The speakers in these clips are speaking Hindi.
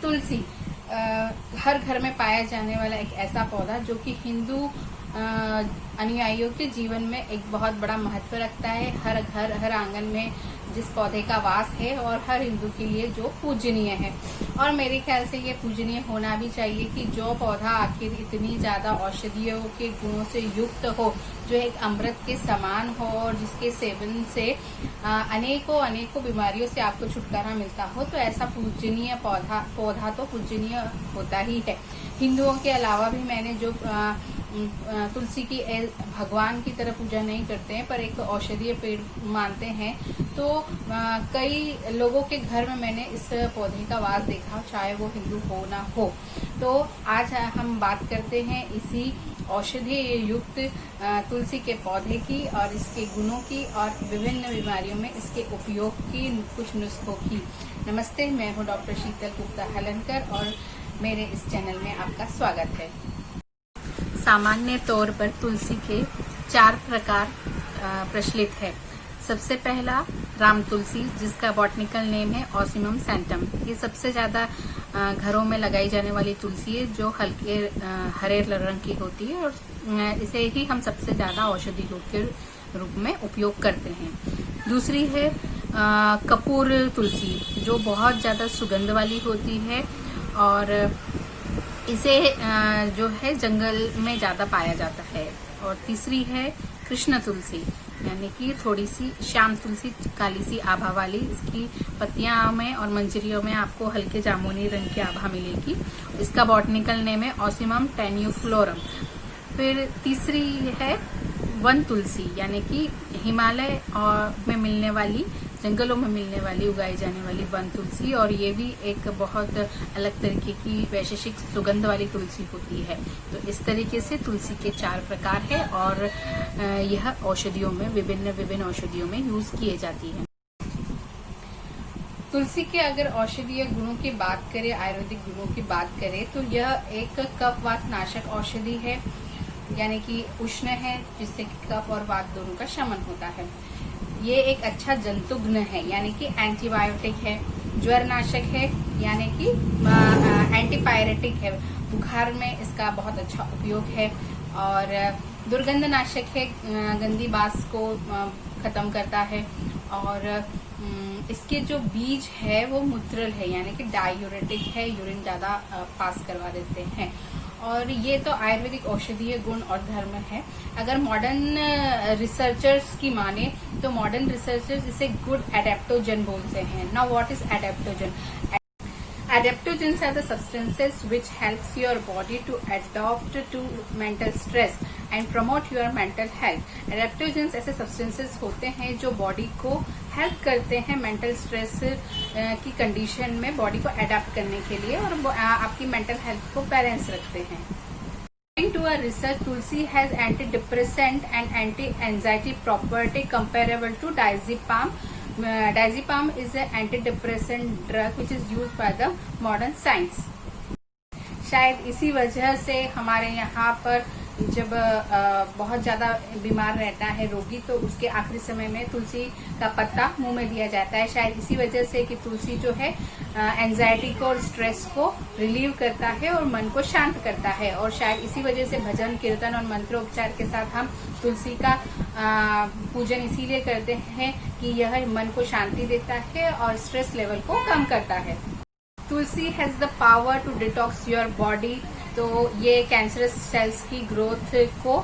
तुलसी हर घर में पाया जाने वाला एक ऐसा पौधा जो कि हिंदू अनुयायियों के जीवन में एक बहुत बड़ा महत्व रखता है। हर घर हर आंगन में जिस पौधे का वास है और हर हिंदू के लिए जो पूजनीय है, और मेरे ख्याल से ये पूजनीय होना भी चाहिए कि जो पौधा आखिर इतनी ज्यादा औषधियों के गुणों से युक्त हो, जो एक अमृत के समान हो और जिसके सेवन से अनेकों बीमारियों से आपको छुटकारा मिलता हो, तो ऐसा पूजनीय पौधा तो पूजनीय होता ही है। हिंदुओं के अलावा भी मैंने जो तुलसी की भगवान की तरह पूजा नहीं करते हैं पर एक औषधीय पेड़ मानते हैं, तो कई लोगों के घर में मैंने इस पौधे का वास देखा, चाहे वो हिंदू हो ना हो। तो आज हम बात करते हैं इसी औषधीय युक्त तुलसी के पौधे की और इसके गुणों की और विभिन्न बीमारियों में इसके उपयोग की, कुछ नुस्खों की। नमस्ते, मैं हूँ डॉक्टर शीतल गुप्ता हलनकर और मेरे इस चैनल में आपका स्वागत है। सामान्य तौर पर तुलसी के 4 प्रकार प्रचलित है। सबसे पहला राम तुलसी, जिसका बॉटनिकल नेम है ऑसिमम सैंटम। ये सबसे ज्यादा घरों में लगाई जाने वाली तुलसी है, जो हल्के हरे रंग की होती है और इसे ही हम सबसे ज्यादा औषधि के रूप में उपयोग करते हैं। दूसरी है कपूर तुलसी, जो बहुत ज्यादा सुगंध वाली होती है और इसे जो है जंगल में ज्यादा पाया जाता है। और तीसरी है कृष्ण तुलसी, यानी कि थोड़ी सी श्याम तुलसी, काली सी आभा वाली। इसकी पत्तियां में और मंजरियों में आपको हल्के जामुनी रंग की आभा मिलेगी। इसका बॉटनिकल नेम है ऑसिमम टेन्यूफ्लोरम। फिर तीसरी है वन तुलसी, यानी कि हिमालय में मिलने वाली, जंगलों में मिलने वाली, उगाई जाने वाली वन तुलसी, और ये भी एक बहुत अलग तरीके की वैशेषिक सुगंध वाली तुलसी होती है। तो इस तरीके से तुलसी के 4 प्रकार है और यह औषधियों में विभिन्न औषधियों में यूज किए जाती है। तुलसी के अगर औषधीय गुणों की बात करें, आयुर्वेदिक गुणों की बात करें, तो यह एक कफ वात नाशक औषधि है, यानी कि उष्ण है, जिससे कफ और वात दोनों का शमन होता है। ये एक अच्छा जंतुघ्न है, यानी कि एंटीबायोटिक है। ज्वर नाशक है, यानी कि एंटीपायरेटिक है, बुखार में इसका बहुत अच्छा उपयोग है। और दुर्गंध नाशक है, गंदी बास को खत्म करता है। और इसके जो बीज है वो मूत्रल है, यानी कि डायूरेटिक है, यूरिन ज्यादा पास करवा देते हैं। और ये तो आयुर्वेदिक औषधीय गुण और धर्म है। अगर मॉडर्न रिसर्चर्स की माने तो मॉडर्न रिसर्चर्स इसे गुड एडेप्टोजन बोलते हैं। Now what is adaptogen? Adaptogens are the substances which helps your body to adapt to mental stress and promote your mental health. Adaptogens ऐसे substances होते हैं जो बॉडी को हेल्प करते हैं मेंटल स्ट्रेस की कंडीशन में बॉडी को अडेप्ट करने के लिए और आपकी मेंटल हेल्थ को बैलेंस रखते हैं। According to a research, Tulsi has antidepressant and anti-anxiety property comparable to diazepam. Diazepam is an antidepressant drug which is used by the modern science. शायद इसी वजह से हमारे यहाँ पर जब बहुत ज्यादा बीमार रहता है रोगी, तो उसके आखिरी समय में तुलसी का पत्ता मुंह में दिया जाता है। शायद इसी वजह से कि तुलसी जो है एंजाइटी को और स्ट्रेस को रिलीव करता है और मन को शांत करता है। और शायद इसी वजह से भजन कीर्तन और मंत्रोपचार के साथ हम तुलसी का पूजन इसीलिए करते हैं कि यह मन को शांति देता है और स्ट्रेस लेवल को कम करता है। Tulsi has the power to detox your body, तो ये कैंसरस सेल्स की ग्रोथ को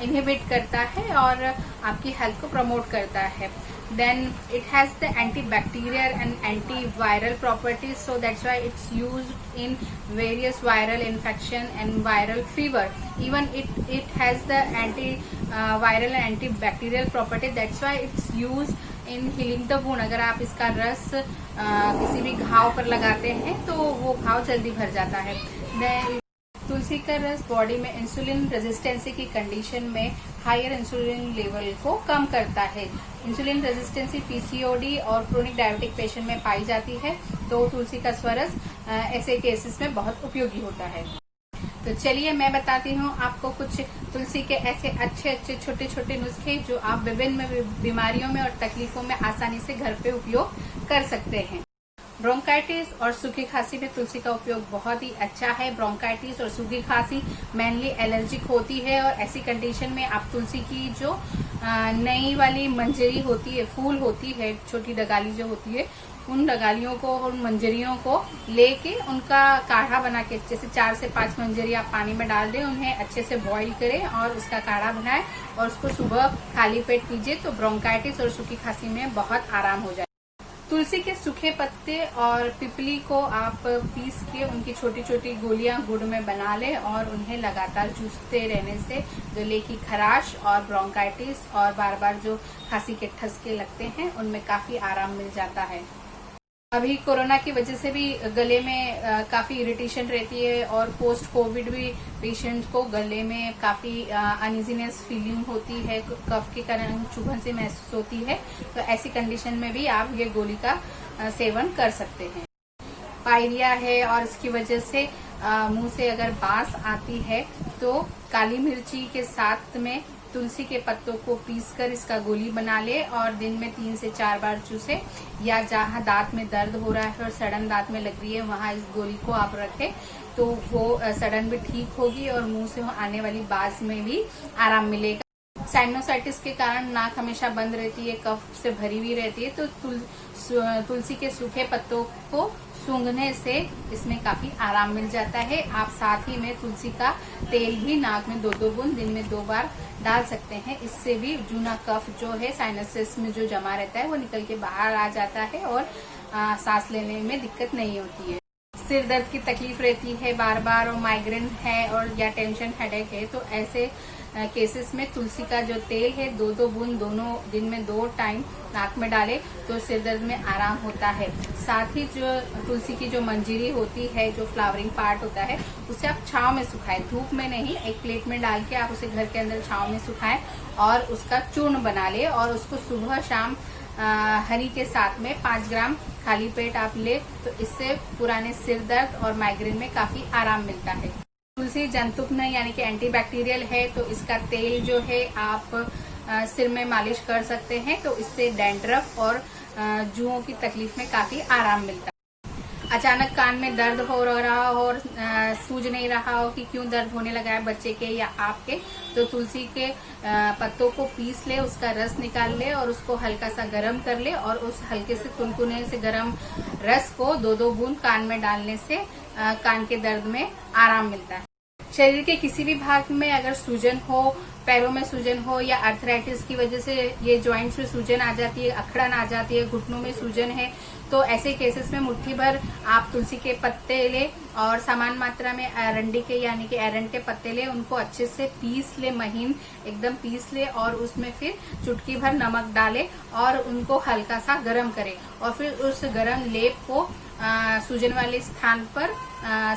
इनहिबिट करता है और आपकी हेल्थ को प्रमोट करता है। Then it has the antibacterial and antiviral properties, so that's why it's used in various viral infection and viral fever. Even it has the antiviral and antibacterial property, that's why it's used in healing the wound. अगर आप इसका रस किसी भी घाव पर लगाते हैं तो वो घाव जल्दी भर जाता है। तुलसी का रस बॉडी में इंसुलिन रेजिस्टेंसी की कंडीशन में हायर इंसुलिन लेवल को कम करता है। इंसुलिन रेजिस्टेंसी पीसीओडी और क्रोनिक डायबिटिक पेशेंट में पाई जाती है, तो तुलसी का स्वरस ऐसे केसेस में बहुत उपयोगी होता है। तो चलिए मैं बताती हूँ आपको कुछ तुलसी के ऐसे अच्छे छोटे छोटे नुस्खे जो आप विभिन्न बीमारियों में और तकलीफों में आसानी से घर पे उपयोग कर सकते हैं। ब्रोंकाइटिस और सूखी खांसी में तुलसी का उपयोग बहुत ही अच्छा है। ब्रोंकाइटिस और सूखी खांसी मेनली एलर्जिक होती है और ऐसी कंडीशन में आप तुलसी की जो नई वाली मंजरी होती है, फूल होती है, छोटी डगाली जो होती है, उन डगालियों को और मंजरियों को लेके उनका काढ़ा बना के, जैसे 4 से 5 मंजरी आप पानी में डाल दें, उन्हें अच्छे से बॉईल करें और उसका काढ़ा बनाएं और उसको सुबह खाली पेट पीजिए तो ब्रोंकाइटिस और सूखी खांसी में बहुत आराम हो जाए। तुलसी के सूखे पत्ते और पिपली को आप पीस के उनकी छोटी छोटी गोलियां गुड़ में बना लें और उन्हें लगातार चूसते रहने से गले की खराश और ब्रोंकाइटिस और बार बार जो खांसी के ठसके लगते हैं उनमें काफी आराम मिल जाता है। अभी कोरोना की वजह से भी गले में काफी इरिटेशन रहती है और पोस्ट कोविड भी पेशेंट को गले में काफी अनइजीनेस फीलिंग होती है, कफ के कारण चुभन से महसूस होती है। तो ऐसी कंडीशन में भी आप ये गोली का सेवन कर सकते हैं। पायरिया है और इसकी वजह से मुंह से अगर बांस आती है तो काली मिर्ची के साथ में तुलसी के पत्तों को पीसकर इसका गोली बना ले और दिन में 3 से 4 बार चूसे, या जहां दांत में दर्द हो रहा है और सड़न दांत में लग रही है वहां इस गोली को आप रखें तो वो सड़न भी ठीक होगी और मुंह से आने वाली बांस में भी आराम मिलेगा। साइनोसाइटिस के कारण नाक हमेशा बंद रहती है, कफ से भरी हुई रहती है, तो तुलसी के सूखे पत्तों को सूंघने से इसमें काफी आराम मिल जाता है। आप साथ ही में तुलसी का तेल भी नाक में 2-2 बूंद दिन में 2 बार डाल सकते हैं। इससे भी जूना कफ जो है साइनसेस में जो जमा रहता है वो निकल के बाहर आ जाता है और सांस लेने में दिक्कत नहीं होती है। सिर दर्द की तकलीफ रहती है बार बार और माइग्रेन है और या टेंशन हेडेक है तो ऐसे केसेस में तुलसी का जो तेल है 2-2 बूंद दोनों दिन में 2 टाइम नाक में डाले तो सिर दर्द में आराम होता है। साथ ही जो तुलसी की जो मंजरी होती है, जो फ्लावरिंग पार्ट होता है, उसे आप छांव में सुखाएं, धूप में नहीं। एक प्लेट में डाल के आप उसे घर के अंदर छांव में सुखाएं और उसका चूर्ण बना ले और उसको सुबह शाम हनी के साथ में 5 ग्राम खाली पेट आप ले तो इससे पुराने सिर दर्द और माइग्रेन में काफी आराम मिलता है। तुलसी जंतुघ्न यानी कि एंटीबैक्टीरियल है तो इसका तेल जो है आप सिर में मालिश कर सकते हैं तो इससे डैंड्रफ और जुओं की तकलीफ में काफी आराम मिलता है। अचानक कान में दर्द हो रहा हो और सूझ नहीं रहा हो कि क्यों दर्द होने लगा है बच्चे के या आपके, तो तुलसी के पत्तों को पीस ले, उसका रस निकाल ले और उसको हल्का सा गर्म कर ले और उस हल्के से कुनकुने से गर्म रस को 2-2 बूंद कान में डालने से कान के दर्द में आराम मिलता है। शरीर के किसी भी भाग में अगर सूजन हो, पैरों में सूजन हो या आर्थराइटिस की वजह से ये जॉइंट्स में सूजन आ जाती है, अखड़न आ जाती है, घुटनों में सूजन है, तो ऐसे केसेस में मुट्ठी भर आप तुलसी के पत्ते ले और समान मात्रा में अरंडी के यानी कि एरंड के पत्ते ले, उनको अच्छे से पीस ले, महीन एकदम पीस ले और उसमें फिर चुटकी भर नमक डाले और उनको हल्का सा गर्म करे और फिर उस गर्म लेप को सूजन वाले स्थान पर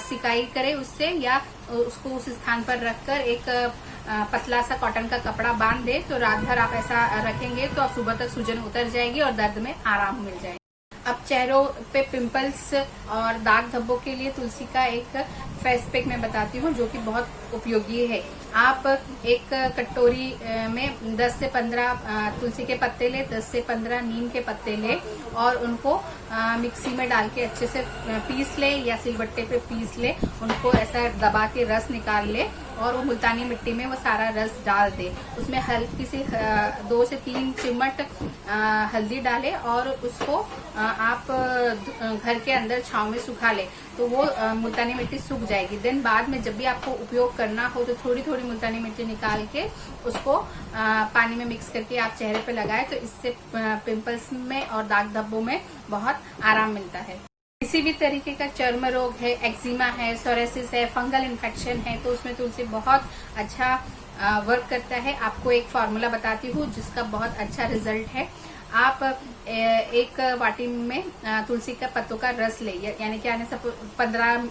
सिकाई करे उससे, या उसको उस स्थान पर रखकर एक पतला सा कॉटन का कपड़ा बांध दे तो रात भर आप ऐसा रखेंगे तो आप सुबह तक सूजन उतर जाएगी और दर्द में आराम मिल जाएगा। अब चेहरों पे पिंपल्स और दाग धब्बों के लिए तुलसी का एक फेस पैक मैं बताती हूँ जो कि बहुत उपयोगी है। आप एक कटोरी में 10 से 15 तुलसी के पत्ते ले, 10 से 15 नीम के पत्ते ले और उनको मिक्सी में डाल के अच्छे से पीस ले या सिलबट्टे पे पीस ले, उनको ऐसा दबा के रस निकाल ले और वो मुल्तानी मिट्टी में वो सारा रस डाल दे। उसमें हल्की सी 2 से 3 चिमट हल्दी डाले और उसको आप घर के अंदर छांव में सुखा ले तो वो मुल्तानी मिट्टी सूख जाएगी। देन बाद में जब भी आपको उपयोग करना हो तो थोड़ी थोड़ी मुल्तानी मिट्टी निकाल के उसको पानी में मिक्स करके आप चेहरे पे लगाए तो इससे पिंपल्स में और दाग धब्बों में बहुत आराम मिलता है। किसी भी तरीके का चर्म रोग है, एक्जिमा है, सोरेसिस है, फंगल इन्फेक्शन है तो उसमें तुलसी बहुत अच्छा वर्क करता है। आपको एक फॉर्मूला बताती हूँ जिसका बहुत अच्छा रिजल्ट है। आप एक वाटी में तुलसी का पत्तों का रस ले, यानी कि आने से 15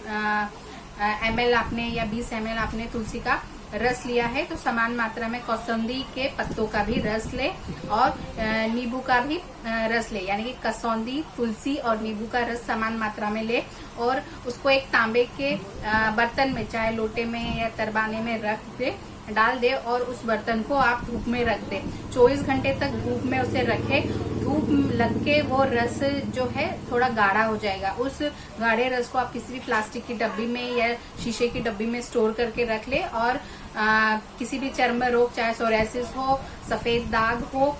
ml आपने या 20 ml आपने तुलसी का रस लिया है तो समान मात्रा में कौसंदी के पत्तों का भी रस ले और नींबू का भी रस ले, यानी कि कसौंदी, तुलसी और नींबू का रस समान मात्रा में ले और उसको एक तांबे के बर्तन में, चाहे लोटे में या तरबाने में रख दे डाल दे और उस बर्तन को आप धूप में रख दे। 24 घंटे तक धूप में उसे रखे। धूप लग के वो रस जो है थोड़ा गाढ़ा हो जाएगा। उस गाढ़े रस को आप किसी भी प्लास्टिक की डब्बी में या शीशे की डब्बी में स्टोर करके रख ले। और किसी भी चर्म रोग, चाहे सोरियासिस हो, सफेद दाग हो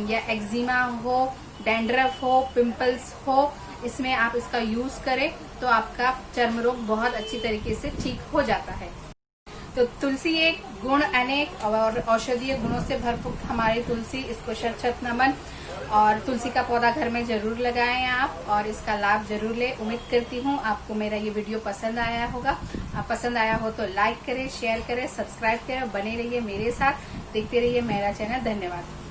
या एक्जिमा हो, डैंड्रफ हो, पिंपल्स हो, इसमें आप इसका यूज करें तो आपका चर्म रोग बहुत अच्छी तरीके से ठीक हो जाता है। तो तुलसी एक गुण अनेक और औषधीय गुणों से भरपूर हमारी तुलसी, इसको शत शत नमन। और तुलसी का पौधा घर में जरूर लगाएं आप और इसका लाभ जरूर लें। उम्मीद करती हूँ आपको मेरा ये वीडियो पसंद आया होगा। पसंद आया हो तो लाइक करें, शेयर करें, सब्सक्राइब करें, बने रहिए मेरे साथ, देखते रहिए मेरा चैनल। धन्यवाद।